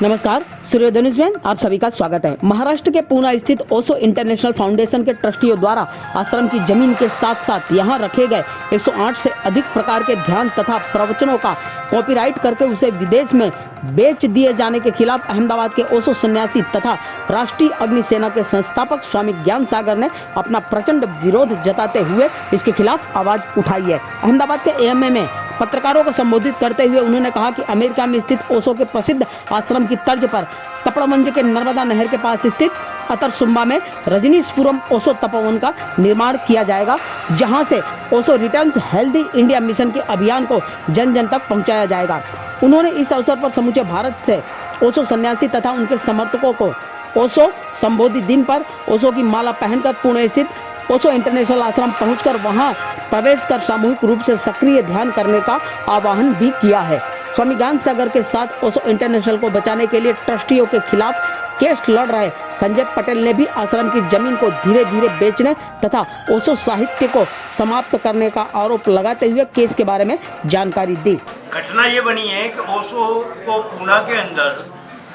नमस्कार, सूर्योदय न्यूज़ में आप सभी का स्वागत है। महाराष्ट्र के पूना स्थित ओशो इंटरनेशनल फाउंडेशन के ट्रस्टियों द्वारा आश्रम की जमीन के साथ साथ यहां रखे गए 108 से अधिक प्रकार के ध्यान तथा प्रवचनों का कॉपीराइट करके उसे विदेश में बेच दिए जाने के खिलाफ अहमदाबाद के ओशो सन्यासी तथा राष्ट्रीय अग्नि सेना के संस्थापक स्वामी ज्ञान सागर ने अपना प्रचंड विरोध जताते हुए इसके खिलाफ आवाज उठाई है। अहमदाबाद के एएमए में पत्रकारों को संबोधित करते हुए उन्होंने कहा कि अमेरिका में स्थित ओशो के प्रसिद्ध आश्रम की तर्ज पर कपड़ामंज के नर्मदा नहर के पास स्थित अतरसुम्बा में रजनीशपुरम ओशो तपोवन का निर्माण किया जाएगा, जहां से Osho returns healthy India mission के अभियान को जन जन तक पहुंचाया जाएगा। उन्होंने इस अवसर पर समूचे भारत से ओशो सन्यासी तथा उनके समर्थकों को ओशो संबोधि दिन पर ओशो की माला पहनकर पुणे स्थित ओशो इंटरनेशनल आश्रम पहुंचकर वहां प्रवेश कर सामूहिक रूप से सक्रिय ध्यान करने का आह्वान भी किया है। स्वामी ज्ञान सागर के साथ ओशो इंटरनेशनल को बचाने के लिए ट्रस्टियों के खिलाफ केस लड़ रहे संजय पटेल ने भी आश्रम की जमीन को धीरे धीरे बेचने तथा ओशो साहित्य को समाप्त करने का आरोप लगाते हुए केस के बारे में जानकारी दी। घटना ये बनी है कि ओशो को पूना के अंदर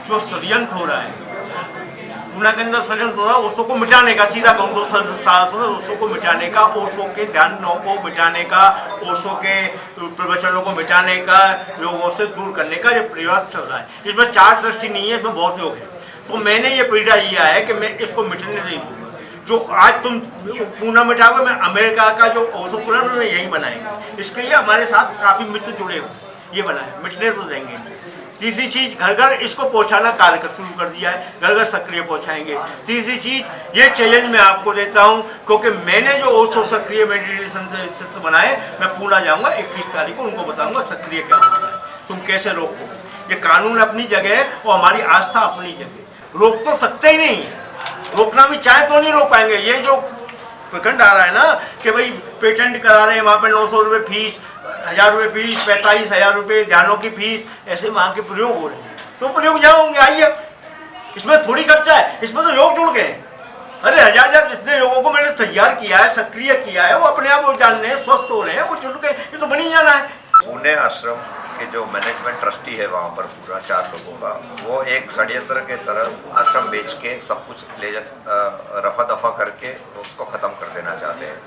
जो षड्यंत्र हो रहा है, पूना के अंदर षड्यंत्र हो रहा है ओशो को मिटाने का, सीधा कहूँ तो ओशो को मिटाने का, ओशो के ध्यानों को मिटाने का, ओशो के प्रवचनों को मिटाने का, लोगों से दूर करने का ये प्रयास चल रहा है। इसमें 4 ट्रस्टी नहीं है, इसमें बहुत लोग हैं। तो मैंने ये पीड़ा लिया है कि मैं इसको मिटने नहीं दूंगा। जो आज तुम पूना मिटाओगे, मैं अमेरिका का जो ओशो पूना उन्होंने यही बनाएंगे। इसके लिए हमारे साथ काफ़ी मित्र जुड़े हुए, ये बनाए, मिटने तो देंगे। तीसरी चीज, घर घर इसको पहुंचाना कार्य शुरू कर दिया है, घर घर सक्रिय पहुंचाएंगे। तीसरी चीज, ये चैलेंज मैं आपको देता हूं क्योंकि मैंने जो ओशो सक्रिय मेडिटेशन से बनाए, मैं पूना जाऊंगा 21 तारीख को, उनको बताऊंगा सक्रिय क्या होता है, तुम कैसे रोको। ये कानून अपनी जगह है और हमारी आस्था अपनी जगह, रोक तो सकते ही नहीं है, रोकना भी चाहे तो नहीं रोक पाएंगे। ये जो प्रखंड आ रहा है ना कि भाई पेटेंट करा रहे हैं, वहाँ पे 900 रुपये फीस, 1000 रुपये फीस, 45,000 रुपये ध्यानों की फीस, ऐसे वहाँ के प्रयोग हो रहे हैं। तो प्रयोग जहाँ होंगे, आइए, इसमें थोड़ी खर्चा है, इसमें तो योग जुड़ गए। अरे हजार जितने लोगों को मैंने तैयार किया है, सक्रिय किया है, वो अपने आप वो जान रहे हैं, स्वस्थ हो रहे हैं, वो जुड़ गए, ये तो बनी जाना है। पुणे आश्रम के जो मैनेजमेंट ट्रस्टी है वहाँ पर पूरा 4 लोगों का, वो एक षड्यंत्र के तरह आश्रम बेच के सब कुछ ले रफा दफा करके उसको ख़त्म कर देना चाहते हैं।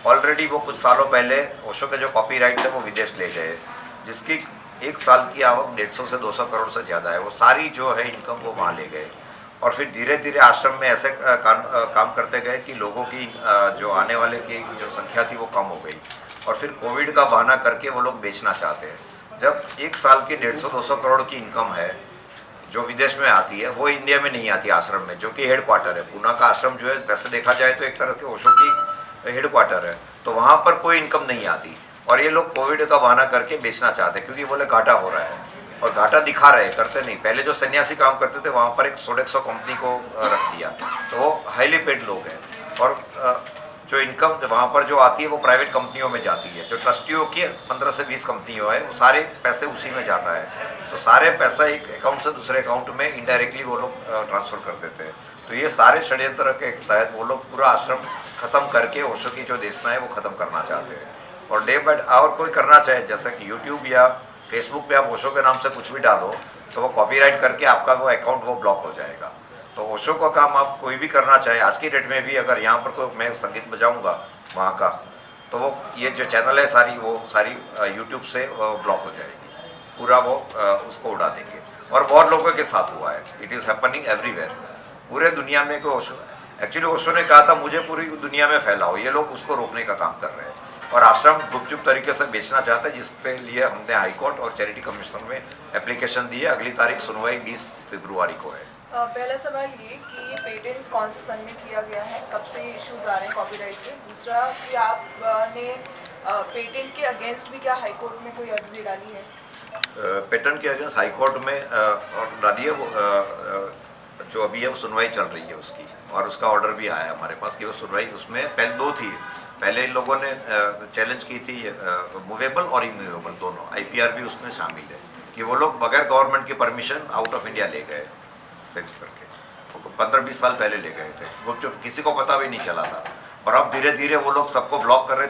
ऑलरेडी वो कुछ सालों पहले ओशो के जो कॉपीराइट थे वो विदेश ले गए, जिसकी 1 साल की आवक 150 से 200 करोड़ से ज़्यादा है। वो सारी जो है इनकम वो वहाँ ले गए और फिर धीरे धीरे आश्रम में ऐसे काम करते गए कि लोगों की जो आने वाले की जो संख्या थी वो कम हो गई और फिर कोविड का बहाना करके वो लोग बेचना चाहते हैं। जब 1 साल की 150-200 करोड़ की इनकम है जो विदेश में आती है, वो इंडिया में नहीं आती आश्रम में, जो कि हेड क्वार्टर है। पूना का आश्रम जो है वैसे देखा जाए तो एक तरह के ओशो की हेड क्वार्टर है, तो वहाँ पर कोई इनकम नहीं आती और ये लोग कोविड का बहाना करके बेचना चाहते हैं क्योंकि बोले घाटा हो रहा है और घाटा दिखा रहे, करते नहीं। पहले जो सन्यासी काम करते थे वहाँ पर एक 150 कंपनी को रख दिया, तो वो हाईली पेड लोग हैं और जो इनकम वहाँ पर जो आती है वो प्राइवेट कंपनियों में जाती है। जो ट्रस्टियों की 15 से 20 कंपनियों है, वो सारे पैसे उसी में जाता है, तो सारे पैसा एक अकाउंट से दूसरे अकाउंट में इनडायरेक्टली वो लोग ट्रांसफ़र कर देते हैं। तो ये सारे षड्यंत्र के तहत वो लोग पूरा आश्रम ख़त्म करके ओशो की जो देशना है वो ख़त्म करना चाहते हैं। और डे बाय और कोई करना चाहे, जैसे कि यूट्यूब या फेसबुक पे आप ओशो के नाम से कुछ भी डालो तो वो कॉपीराइट करके आपका वो अकाउंट वो ब्लॉक हो जाएगा। तो ओशो का काम आप कोई भी करना चाहे, आज की डेट में भी अगर यहाँ पर कोई मैं संगीत बजाऊँगा वहाँ का, तो वो ये जो चैनल है सारी यूट्यूब से ब्लॉक हो जाएगी, पूरा वो उसको उड़ा देंगे। और बहुत लोगों के साथ हुआ है, इट इज़ हैपनिंग एवरीवेयर, पूरे दुनिया में। कोई ओशो एक्चुअली ओशो ने कहा था मुझे पूरी दुनिया में फैलाओ, ये लोग उसको रोकने का काम कर रहे हैं और आश्रम गुपचुप तरीके से बेचना चाहते हैं, जिसके लिए हमने हाईकोर्ट और चैरिटी कमिश्नर में एप्लीकेशन दी है। अगली तारीख सुनवाई 20 फरवरी को है। पहला सवाल ये कि ये पेटेंट कौन से सन में किया गया है, कब से इश्यूज आ रहे हैं कॉपीराइट के। दूसरा कि आपने पेटेंट के अगेंस्ट भी क्या हाई कोर्ट में कोई अर्जी डाली है? पेटेंट के अगेंस्ट हाई कोर्ट में और डाली है, वो जो अभी है वो सुनवाई चल रही है उसकी, और उसका ऑर्डर भी आया है हमारे पास कि वो सुनवाई, उसमें पहले 2 थी। पहले इन लोगों ने चैलेंज की थी मूवेबल और इमूवेबल दोनों, IPR भी उसमें शामिल है कि वो लोग बगैर गवर्नमेंट की परमिशन आउट ऑफ इंडिया ले गए सेक्स करके, 15-20 साल पहले ले गए थे, गुपचुप, किसी को पता भी नहीं चला था। और अब धीरे धीरे वो लोग सबको ब्लॉक कर रहे थे।